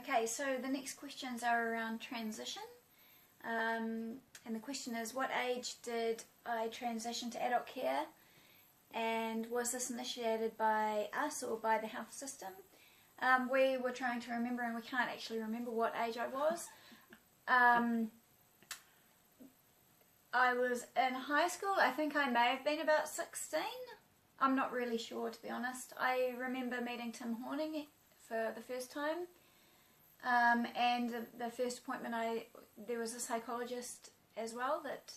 Okay, so the next questions are around transition. And the question is, what age did I transition to adult care? And was this initiated by us or by the health system? We were trying to remember, and we can't actually remember what age I was. I was in high school. I think I may have been about 16. I'm not really sure, to be honest. I remember meeting Tim Horning for the first time. And the first appointment, there was a psychologist as well that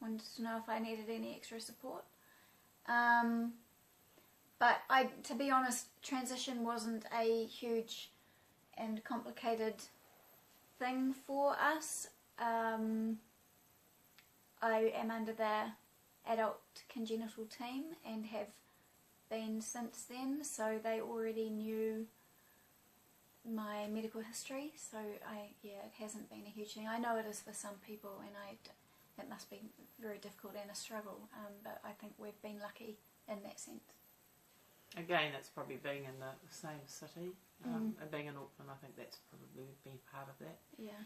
wanted to know if I needed any extra support. But to be honest, transition wasn't a huge and complicated thing for us. I am under the adult congenital team and have been since then, so they already knew my medical history, so it hasn't been a huge thing. I know it is for some people, and it must be very difficult and a struggle, but I think we've been lucky in that sense. Again, it's probably being in the same city, and being in Auckland, I think that's probably been part of that. Yeah.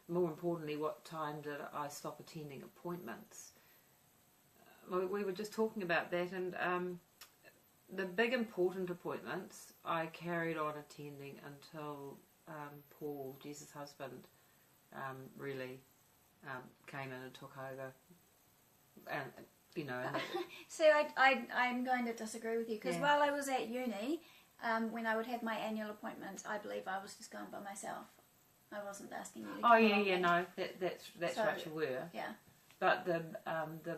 More importantly, what time did I stop attending appointments? We were just talking about that, and the big important appointments I carried on attending until Paul, Jess's husband, really came in and took over. And you know. So I'm going to disagree with you, because while I was at uni, when I would have my annual appointments, I believe I was just going by myself. I wasn't asking you to come along. No, that's so, right, you were. Yeah. But the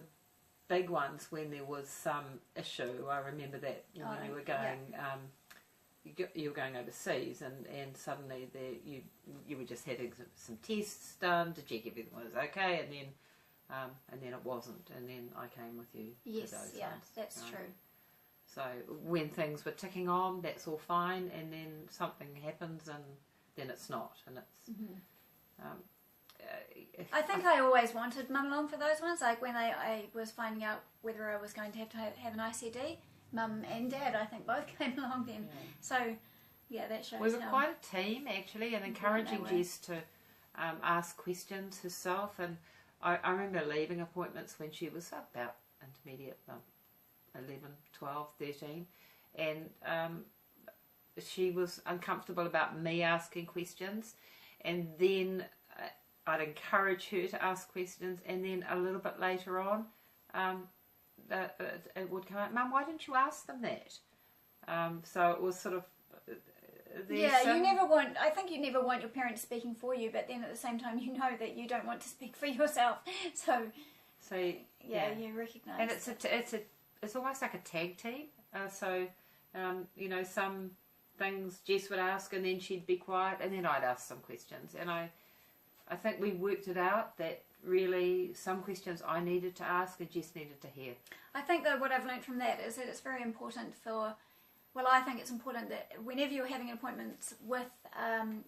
big ones, when there was some issue, I remember that when you were going, you were going overseas, and suddenly you were just having some tests done to check everything was okay, and then it wasn't, and then I came with you. Yes, to those yeah, ones, that's true. So when things were ticking on, that's all fine, and then something happens, and then it's not, and it's. I think I always wanted Mum along for those ones. Like when I was finding out whether I was going to have an ICD, Mum and Dad, I think, both came along then. Yeah. So, yeah, that shows. We were quite a team actually, and encouraging Jess to ask questions herself. And I remember leaving appointments when she was about intermediate, 11, 12, 13, and she was uncomfortable about me asking questions, and then I'd encourage her to ask questions, and then a little bit later on it would come out, Mum, why didn't you ask them that? So it was sort of you never want, I think you never want your parents speaking for you, but then at the same time you know that you don't want to speak for yourself, so you recognise. And it's almost like a tag team, you know, some things Jess would ask, and then she'd be quiet, and then I'd ask some questions, and I think we worked it out that really some questions I needed to ask and Jess needed to hear. I think that what I've learned from that is that it's very important I think it's important that whenever you're having appointments with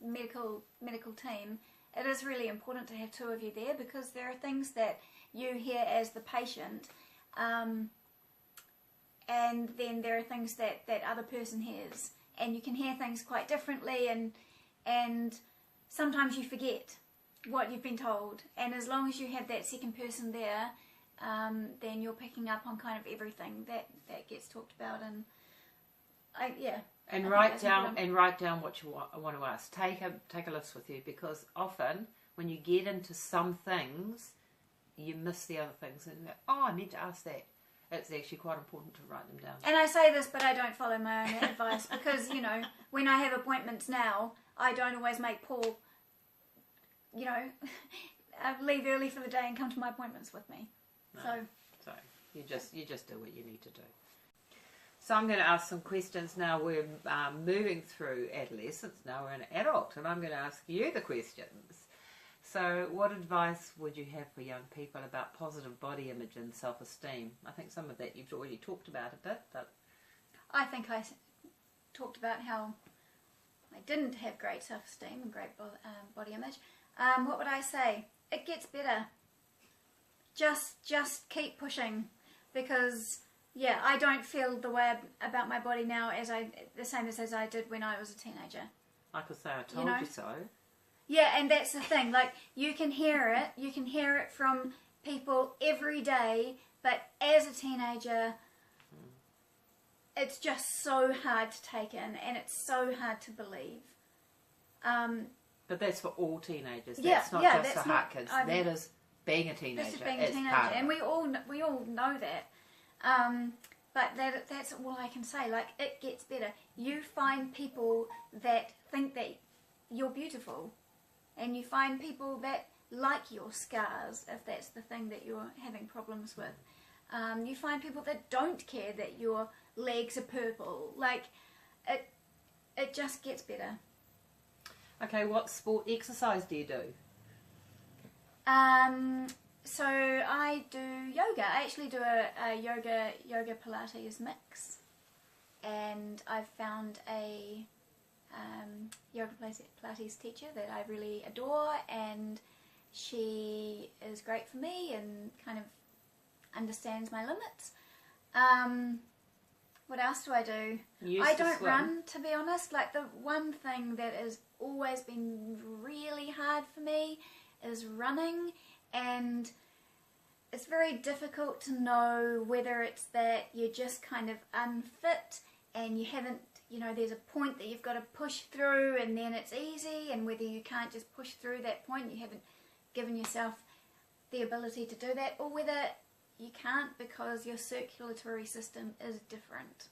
medical team, it is really important to have two of you there, because there are things that you hear as the patient, and then there are things that other person hears, and you can hear things quite differently, and sometimes you forget what you've been told, and as long as you have that second person there, then you're picking up on kind of everything that gets talked about, and write down what you want to ask. Take a list with you, because often when you get into some things, you miss the other things, and I need to ask that. It's actually quite important to write them down. And I say this, but I don't follow my own advice, because, you know, when I have appointments now, I don't always make Paul, you know, leave early for the day and come to my appointments with me. No. So you just do what you need to do. So I'm going to ask some questions now. We're moving through adolescence. Now we're an adult, and I'm going to ask you the questions. So what advice would you have for young people about positive body image and self-esteem? I think some of that you've already talked about a bit, but I think I talked about how I didn't have great self-esteem and great body image. What would I say? It gets better. Just keep pushing, because I don't feel the way about my body now the same as I did when I was a teenager. I could say, I told you so. Yeah, and that's the thing. Like, you can hear it. You can hear it from people every day. But as a teenager, it's just so hard to take in, and it's so hard to believe. But that's for all teenagers. Yeah, That's not yeah, just for heart kids. That is being a teenager. This is being a teenager, and we all know that. But that's all I can say. Like, it gets better. You find people that think that you're beautiful, and you find people that like your scars, if that's the thing that you're having problems with. You find people that don't care that your legs are purple. Like, it just gets better. Okay, what sport exercise do you do? So I do yoga. I actually do a yoga Pilates mix, and I've found a yoga Pilates teacher that I really adore, and she is great for me and kind of understands my limits. What else do I do? I don't run, to be honest. Like, the one thing that has always been really hard for me is running, and it's very difficult to know whether it's that you're just kind of unfit and you haven't, there's a point that you've got to push through and then it's easy, and whether you can't just push through that point, you haven't given yourself the ability to do that, or whether you can't because your circulatory system is different.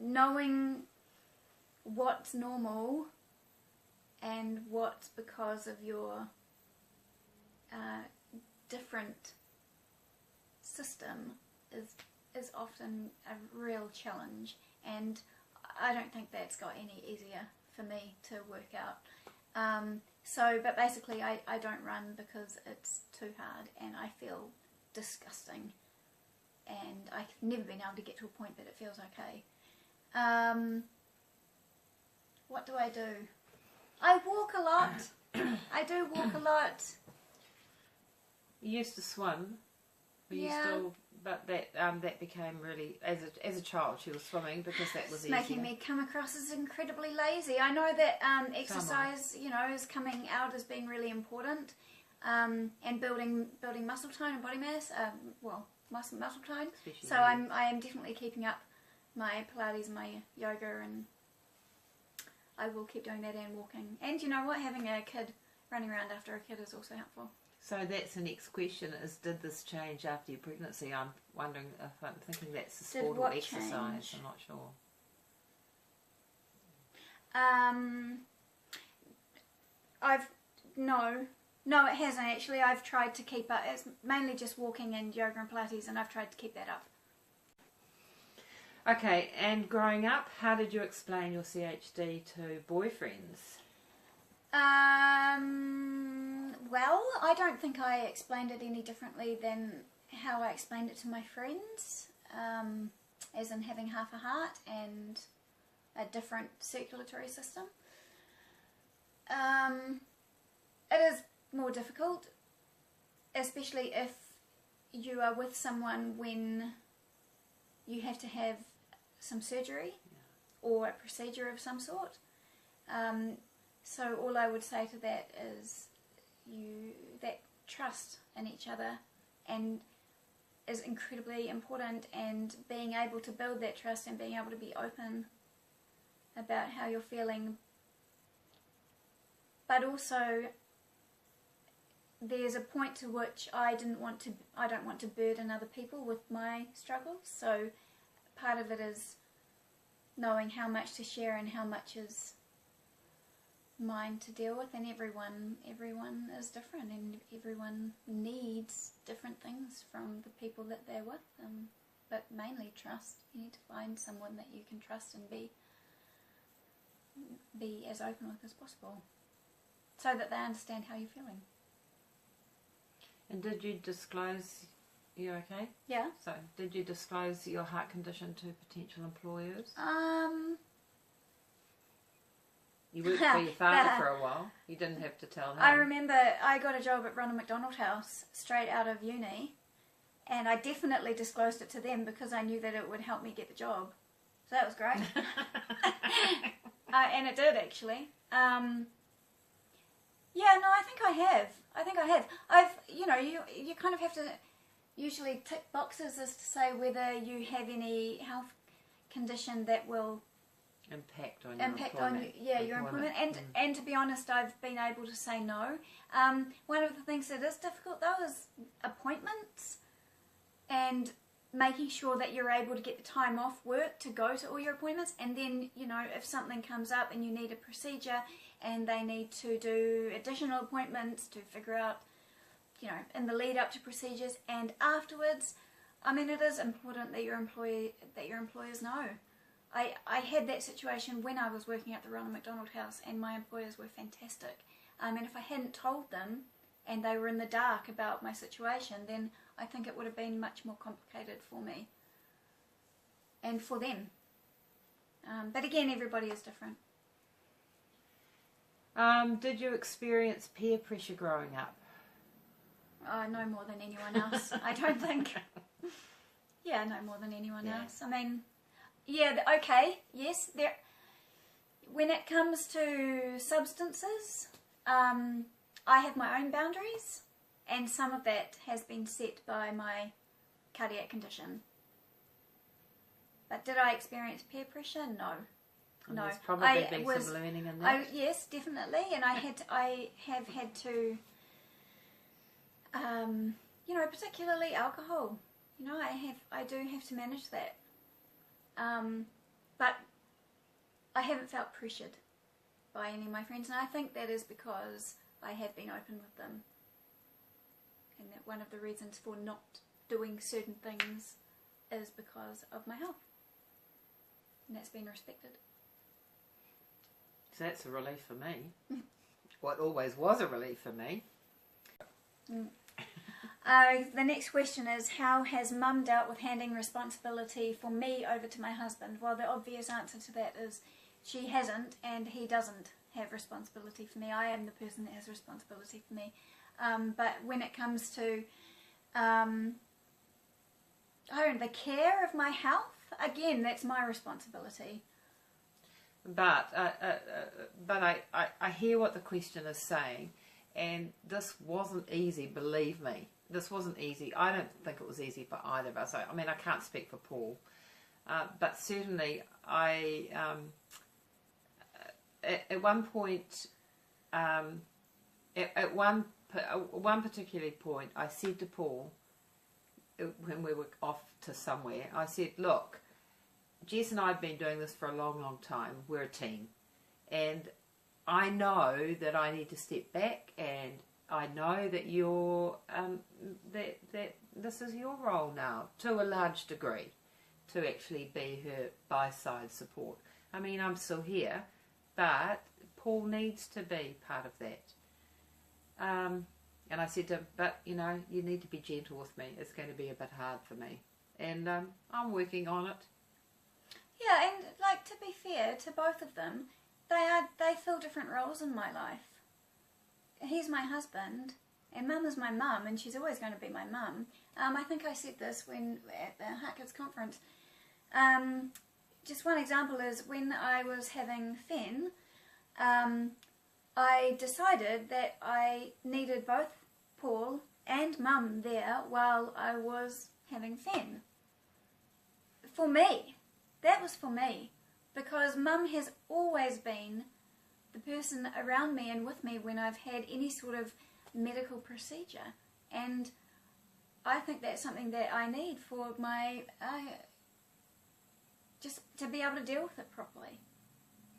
Knowing what's normal and what's because of your different system is often a real challenge, and I don't think that's got any easier for me to work out. But basically I don't run because it's too hard and I feel disgusting, and I've never been able to get to a point that it feels okay. What do I do? I walk a lot. I do walk a lot. You used to swim. But that became really, as a child, she was swimming because that was easier. Making me come across as incredibly lazy. I know that exercise, is coming out as being really important, and building muscle tone and body mass. Muscle tone. Especially so I am definitely keeping up my Pilates and my yoga, and I will keep doing that and walking. And you know what? Having a kid running around after a kid is also helpful. So that's the next question, is did this change after your pregnancy? I'm wondering if I'm thinking that's the sport or exercise. Change? I'm not sure. No, it hasn't actually. I've tried to keep up. It's mainly just walking and yoga and Pilates, and I've tried to keep that up. Okay, and growing up, how did you explain your CHD to boyfriends? Well, I don't think I explained it any differently than how I explained it to my friends, as in having half a heart and a different circulatory system. It is more difficult, especially if you are with someone when you have to have some surgery or a procedure of some sort. So all I would say to that is that trust in each other and is incredibly important, and being able to build that trust and being able to be open about how you're feeling. But also there's a point to which I don't want to burden other people with my struggles. So part of it is knowing how much to share and how much is mine to deal with, and everyone is different, and everyone needs different things from the people that they're with, but mainly trust. You need to find someone that you can trust and be as open with as possible, so that they understand how you're feeling. And did you disclose, you okay? Yeah. So did you disclose your heart condition to potential employers? You worked for your father for a while. You didn't have to tell him. I remember I got a job at Ronald McDonald House straight out of uni, and I definitely disclosed it to them because I knew that it would help me get the job. So that was great. And it did, actually. Yeah, no, I think I have. You kind of have to usually tick boxes as to say whether you have any health condition that will impact on your employment. And to be honest, I've been able to say no. One of the things that is difficult though is appointments and making sure that you're able to get the time off work to go to all your appointments, and then if something comes up and you need a procedure and they need to do additional appointments to figure out in the lead up to procedures and afterwards. I mean, it is important that your employers know. I had that situation when I was working at the Ronald McDonald House, and my employers were fantastic. And if I hadn't told them and they were in the dark about my situation, then I think it would have been much more complicated for me and for them. But again, everybody is different. Did you experience peer pressure growing up? No more than anyone else, I don't think. Yeah, no more than anyone else. I mean, yeah, okay, yes. When it comes to substances, I have my own boundaries, and some of that has been set by my cardiac condition. But did I experience peer pressure? No. No. There's probably been some learning in that. Yes, definitely, and I have had to, particularly alcohol. I do have to manage that. But I haven't felt pressured by any of my friends, and I think that is because I have been open with them. And that one of the reasons for not doing certain things is because of my health. And that's been respected. So that's a relief for me. What always was a relief for me. The next question is, how has Mum dealt with handing responsibility for me over to my husband? Well, the obvious answer to that is she hasn't, and he doesn't have responsibility for me. I am the person that has responsibility for me. But when it comes to the care of my health, again, that's my responsibility. But I hear what the question is saying, and this wasn't easy, believe me. This wasn't easy. I don't think it was easy for either of us. I mean, I can't speak for Paul, but certainly at one point, at one particular point, I said to Paul, when we were off to somewhere, I said, look, Jess and I have been doing this for a long, long time. We're a team. And I know that I need to step back, and I know that you're, that this is your role now, to a large degree, to actually be her by-side support. I mean, I'm still here, but Paul needs to be part of that. And I said to him, but, you need to be gentle with me. It's going to be a bit hard for me. And I'm working on it. Yeah, and to be fair to both of them, they fill different roles in my life. He's my husband, and Mum is my mum, and she's always going to be my mum. I think I said this at the Heart Kids conference. Just one example is when I was having Fen, I decided that I needed both Paul and Mum there while I was having Fen. For me. That was for me, because Mum has always been the person around me and with me when I've had any sort of medical procedure, and I think that's something that I need for my just to be able to deal with it properly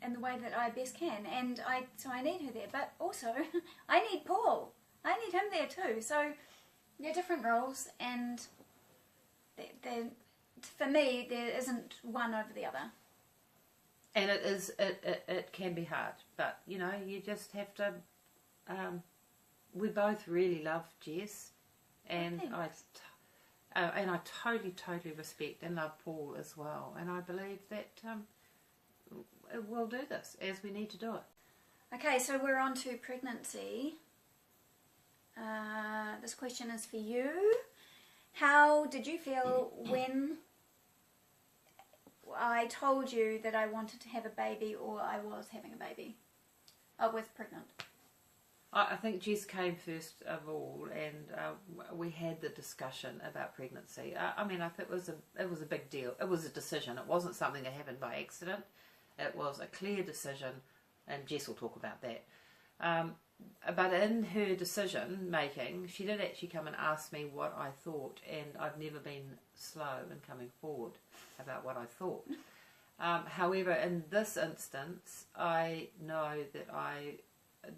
in the way that I best can, and so I need her there, but also I need Paul. I need him there too. So they're different roles, and for me, there isn't one over the other. And it can be hard, but you just have to. We both really love Jess, and I totally respect and love Paul as well. And I believe that we'll do this as we need to do it. Okay, so we're on to pregnancy. This question is for you. How did you feel when I told you that I wanted to have a baby, or I was having a baby. I was pregnant. I think Jess came first of all, and we had the discussion about pregnancy. I mean, I think it was a big deal. It was a decision. It wasn't something that happened by accident. It was a clear decision, and Jess will talk about that. But in her decision making, she did actually come and ask me what I thought, and I've never been slow in coming forward about what I thought. However, in this instance, I know that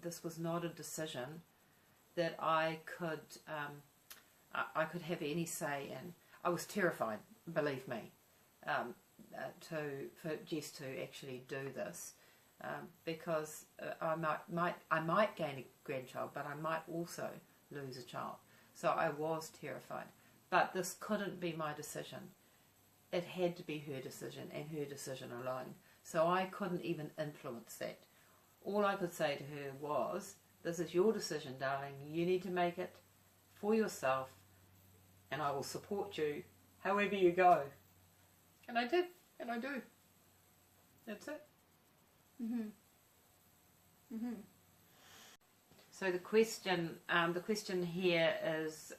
this was not a decision that I could have any say in. I was terrified, believe me, for Jess to actually do this, because I might gain a grandchild, but I might also lose a child. So I was terrified. But this couldn't be my decision. It had to be her decision, and her decision alone. So I couldn't even influence that. All I could say to her was, this is your decision, darling. You need to make it for yourself, and I will support you however you go. And I did, and I do. That's it. So the question here is,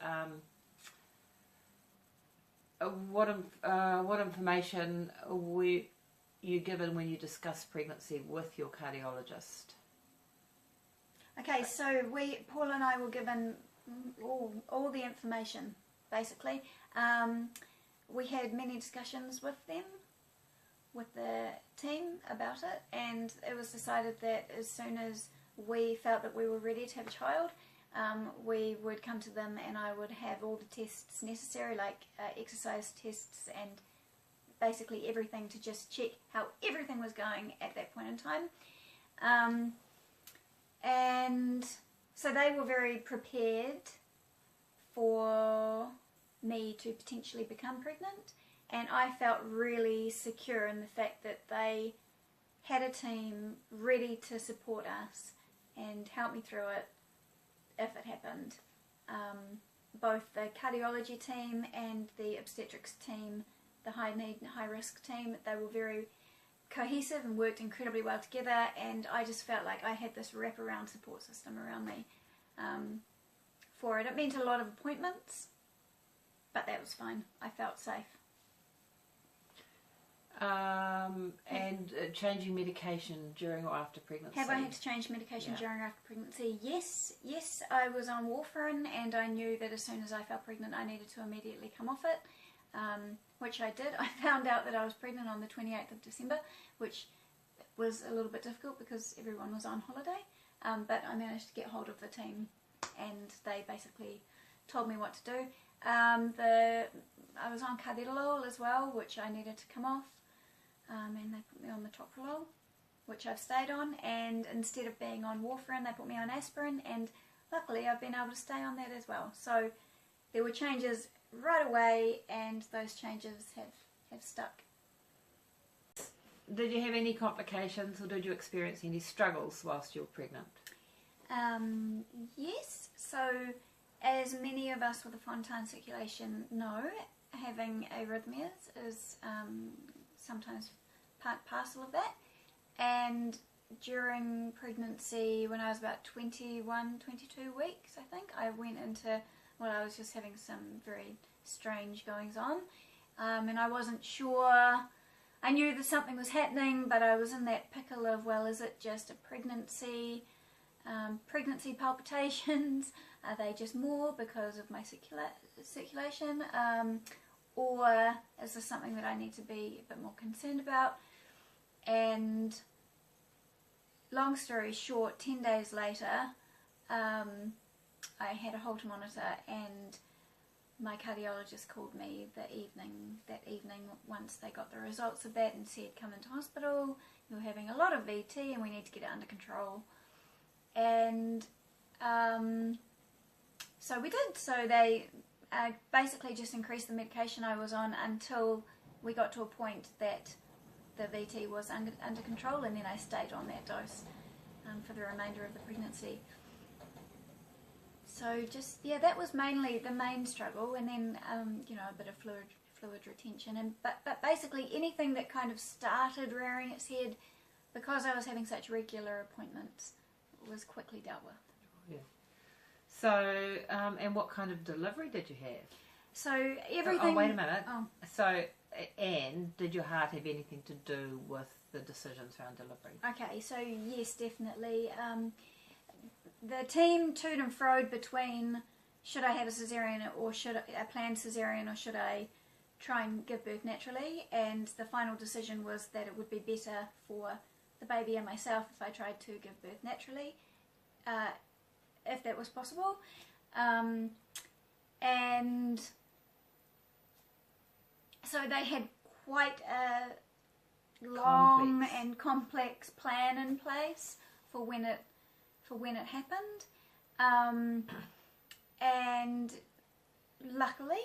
what information were you given when you discussed pregnancy with your cardiologist? Okay, so Paul and I were given all the information, basically. We had many discussions with them, with the team about it, and it was decided that as soon as we felt that we were ready to have a child, we would come to them, and I would have all the tests necessary, like exercise tests and basically everything, to just check how everything was going at that point in time. And so they were very prepared for me to potentially become pregnant, and I felt really secure in the fact that they had a team ready to support us and help me through it if it happened. Both the cardiology team and the obstetrics team, the high need and high risk team, they were very cohesive and worked incredibly well together, and I just felt like I had this wraparound support system around me for it. It meant a lot of appointments, but that was fine. I felt safe. And changing medication during or after pregnancy? Have I had to change medication during or after pregnancy? Yes, I was on warfarin, and I knew that as soon as I felt pregnant I needed to immediately come off it, which I did. I found out that I was pregnant on the 28th of December, which was a little bit difficult because everyone was on holiday, but I managed to get hold of the team, and they basically told me what to do. I was on cardiologist as well, which I needed to come off. And they put me on metoprolol, which I've stayed on, and instead of being on warfarin they put me on aspirin, and luckily I've been able to stay on that as well. So there were changes right away, and those changes have stuck. Did you have any complications, or did you experience any struggles whilst you were pregnant? Yes, so as many of us with a Fontan circulation know, having arrhythmias is sometimes part and parcel of that. And during pregnancy, when I was about 21, 22 weeks, I think, I went into, well, I was just having some very strange goings on, and I wasn't sure. I knew that something was happening, but I was in that pickle of, well, is it just a pregnancy? Pregnancy palpitations, are they just more because of my circulation? Or is this something that I need to be a bit more concerned about? And long story short, 10 days later, I had a Holter monitor, and my cardiologist called me that evening once they got the results of that, and said, come into hospital, you're having a lot of VT and we need to get it under control. And so we did. So they basically just increased the medication I was on until we got to a point that the VT was under control, and then I stayed on that dose for the remainder of the pregnancy. So just, yeah, that was mainly the main struggle, and then you know, a bit of fluid retention, and but basically anything that kind of started rearing its head, because I was having such regular appointments, was quickly dealt with. Yeah. So, and what kind of delivery did you have? So everything... Oh, wait a minute. Oh. So, Anne, did your heart have anything to do with the decisions around delivery? Okay, so yes, definitely. The team toed and froed between should I have a cesarean or should I, a planned cesarean, or should I try and give birth naturally, and the final decision was that it would be better for the baby and myself if I tried to give birth naturally, if that was possible. And so they had quite a long and complex plan in place for when it happened, and luckily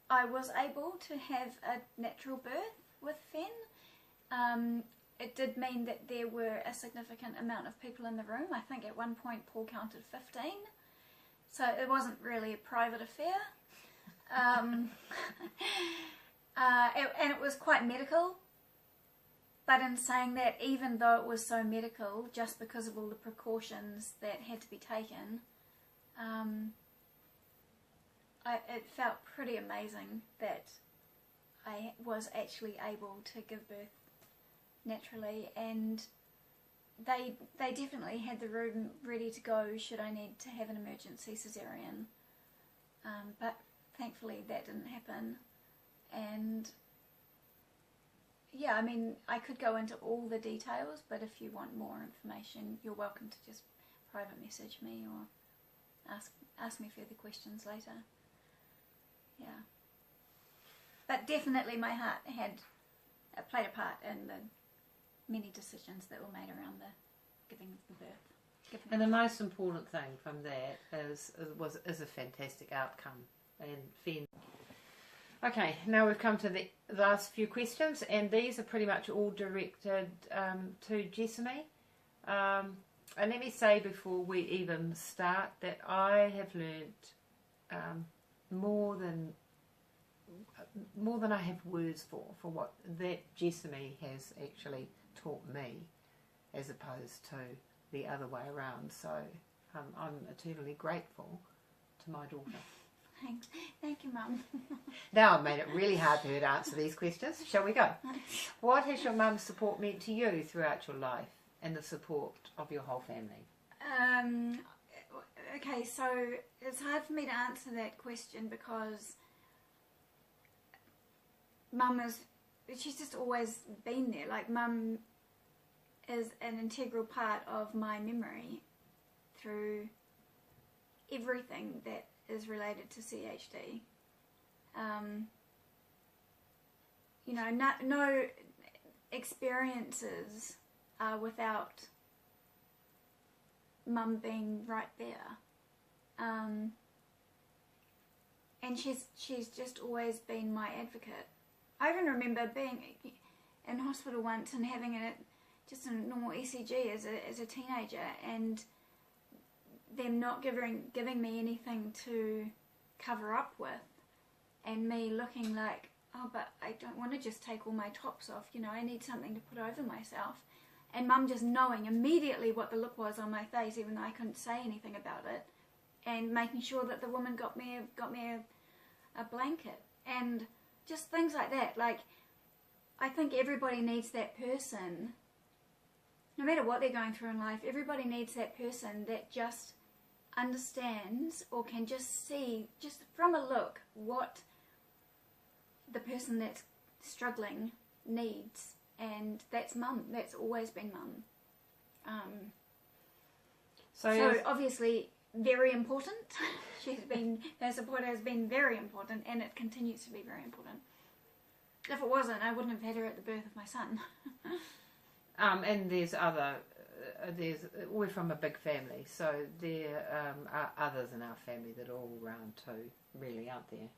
I was able to have a natural birth with Fen. It did mean that there were a significant amount of people in the room. I think at one point Paul counted 15, so it wasn't really a private affair. And it was quite medical. But in saying that, even though it was so medical, just because of all the precautions that had to be taken, it felt pretty amazing that I was actually able to give birth naturally, and they definitely had the room ready to go should I need to have an emergency cesarean. But thankfully that didn't happen, and yeah, I mean, I could go into all the details, but if you want more information, you're welcome to just private message me or ask me further questions later. Yeah. But definitely my heart played a part in the many decisions that were made around the giving of the birth. And the most important thing from that is a fantastic outcome. And Fen. Okay, now we've come to the last few questions, and these are pretty much all directed to Jessamy. And let me say before we even start that I have learnt more than I have words for what that Jessamy has actually taught me, as opposed to the other way around. So I'm eternally grateful to my daughter. Thanks. Thank you, Mum. Now I've made it really hard for her to answer these questions. Shall we go? What has your mum's support meant to you throughout your life, and the support of your whole family? Okay, so it's hard for me to answer that question because Mum she's just always been there. Like, Mum is an integral part of my memory through everything that is related to CHD. You know, no experiences are without Mum being right there. And she's just always been my advocate. I even remember being in hospital once and having just a normal ECG as a teenager, and them not giving me anything to cover up with, and me looking like, oh, but I don't want to just take all my tops off, you know, I need something to put over myself. And Mum just knowing immediately what the look was on my face, even though I couldn't say anything about it, and making sure that the woman got me a blanket, and just things like that. Like, I think everybody needs that person, no matter what they're going through in life. Everybody needs that person that just understands, or can just see, just from a look, what the person that's struggling needs. And that's Mum. That's always been Mum. So obviously very important. Her support has been very important, and it continues to be very important. If it wasn't, I wouldn't have had her at the birth of my son. And we're from a big family, so there are others in our family that are all around too, really, aren't there?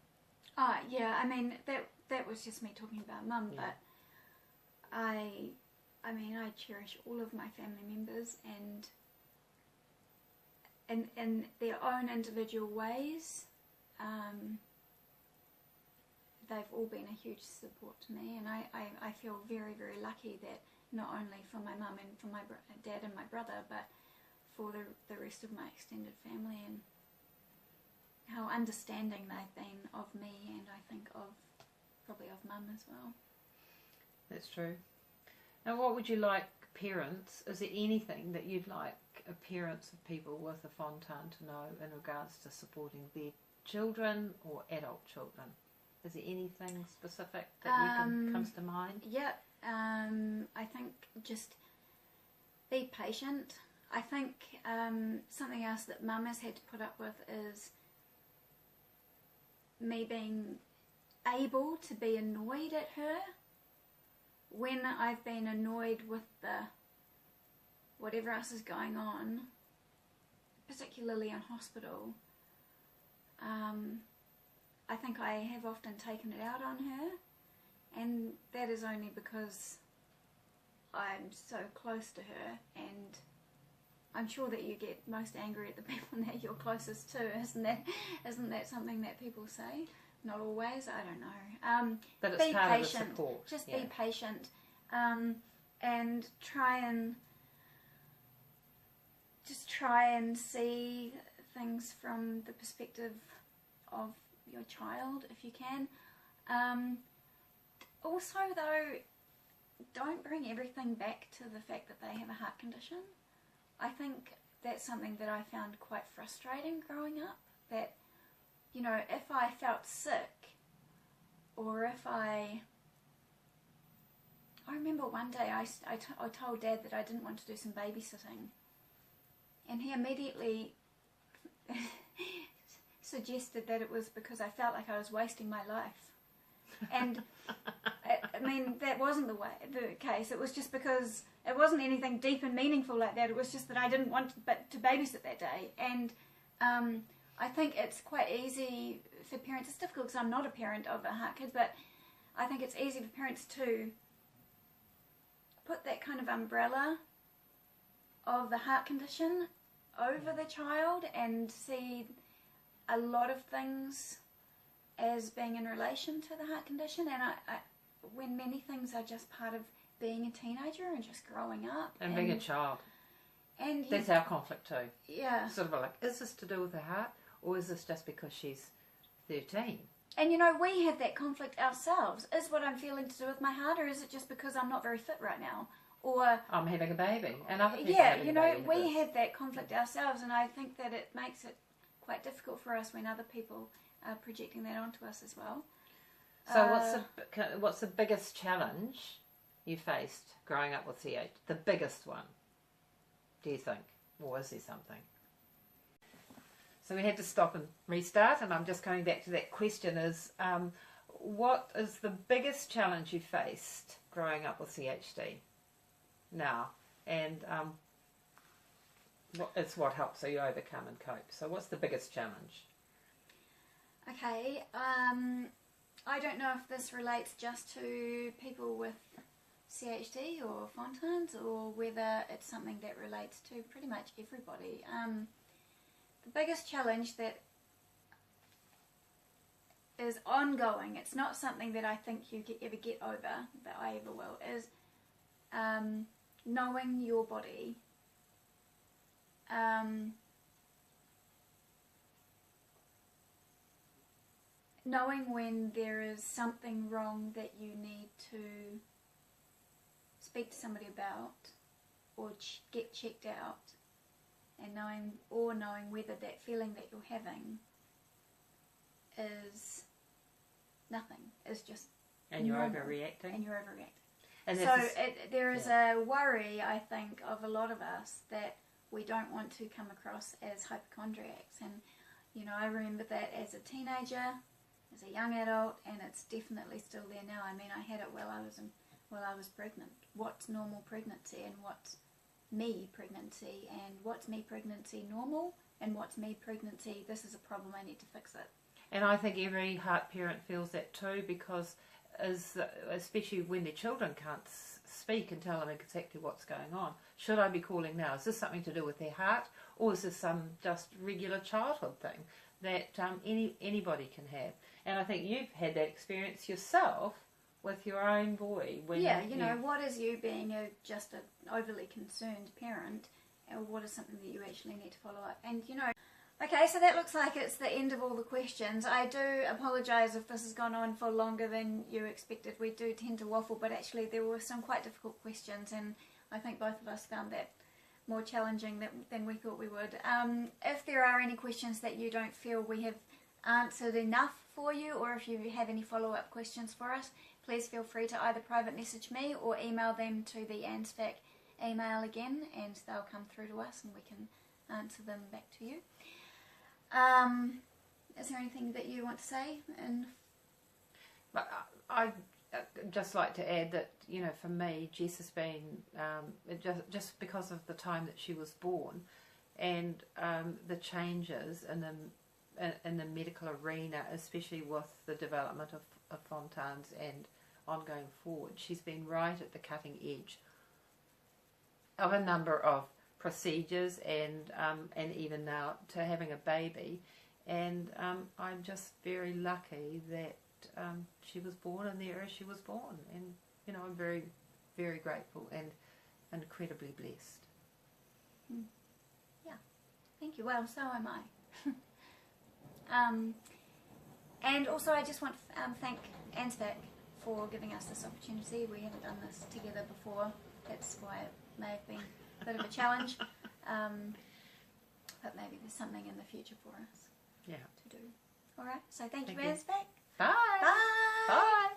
Yeah, I mean, that was just me talking about Mum, yeah. But I cherish all of my family members, and in their own individual ways. they've all been a huge support to me, and I feel very, very lucky that not only for my mum and for my dad and my brother, but for the rest of my extended family, and how understanding they've been of me, and I think probably of mum as well. That's true. Now, what would you like parents, is there anything that you'd like parents of people with a Fontan to know in regards to supporting their children or adult children? Is there anything specific that comes to mind? Yeah, I think just be patient. I think something else that mum has had to put up with is me being able to be annoyed at her when I've been annoyed with whatever else is going on, particularly in hospital. I think I have often taken it out on her, and that is only because I'm so close to her, and I'm sure that you get most angry at the people that you're closest to. Isn't that something that people say? Not always, I don't know. But it's be part patient. of the support. Just be patient, and try and see things from the perspective of your child, if you can. Also, though, don't bring everything back to the fact that they have a heart condition. I think that's something that I found quite frustrating growing up. That, you know, if I felt sick, or if I remember one day I told Dad that I didn't want to do some babysitting, and he immediately suggested that it was because I felt like I was wasting my life. And I mean, that wasn't the case. It was just because it wasn't anything deep and meaningful like that. It was just that I didn't want to babysit that day. And I think it's quite easy for parents. It's difficult because I'm not a parent of a heart kid, but I think it's easy for parents to put that kind of umbrella of the heart condition over the child and see a lot of things as being in relation to the heart condition, and when many things are just part of being a teenager and just growing up and being a child, and that's our conflict too. Yeah, sort of like, is this to do with her heart, or is this just because she's 13? And you know, we have that conflict ourselves. Is what I'm feeling to do with my heart, or is it just because I'm not very fit right now, or I'm having a baby? And other people yeah, having you a know, baby we have that conflict ourselves, and I think that it makes it quite difficult for us when other people are projecting that onto us as well. So what's the biggest challenge you faced growing up with CH? The biggest one, do you think? Or is there something? So we had to stop and restart, and I'm just coming back to that question is, what is the biggest challenge you faced growing up with CHD now? And what helps you overcome and cope? So what's the biggest challenge? Okay, I don't know if this relates just to people with CHD or Fontans, or whether it's something that relates to pretty much everybody. The biggest challenge that is ongoing, it's not something that I think you ever get over, that I ever will, is knowing your body. Knowing when there is something wrong that you need to speak to somebody about or get checked out, and knowing whether that feeling that you're having is nothing, is just and you're normal, overreacting. and you're overreacting. And so there is a worry, I think, of a lot of us that we don't want to come across as hypochondriacs. And you know, I remember that as a teenager, as a young adult, and it's definitely still there now. I mean, I had it while I was pregnant. What's normal pregnancy, and what's me pregnancy, and what's me pregnancy normal, and what's me pregnancy, this is a problem, I need to fix it. And I think every heart parent feels that too, because especially when their children can't speak and tell them exactly what's going on. Should I be calling now? Is this something to do with their heart, or is this some just regular childhood thing that anybody can have. And I think you've had that experience yourself with your own boy. When you know, what is you being just an overly concerned parent, or what is something that you actually need to follow up? And, you know, okay, so that looks like it's the end of all the questions. I do apologise if this has gone on for longer than you expected. We do tend to waffle, but actually there were some quite difficult questions, and I think both of us found that more challenging than we thought we would. If there are any questions that you don't feel we have answered enough for you, or if you have any follow-up questions for us, please feel free to either private message me or email them to the ANZFAC email again, and they'll come through to us and we can answer them back to you. Is there anything that you want to say? I'd just like to add that, you know, for me, Jess has been, just because of the time that she was born and the changes in the medical arena, especially with the development of Fontan's and ongoing forward, she's been right at the cutting edge of a number of procedures and even now to having a baby, and I'm just very lucky that she was born in the era she was born, and you know, I'm very, very grateful and incredibly blessed. Yeah, thank you. Well, so am I. And also I just want to thank ANZFAC for giving us this opportunity. We haven't done this together before, that's why it may have been a bit of a challenge, but maybe there's something in the future for us to do. Alright, so thank you, ANZFAC. Bye. Bye. Bye.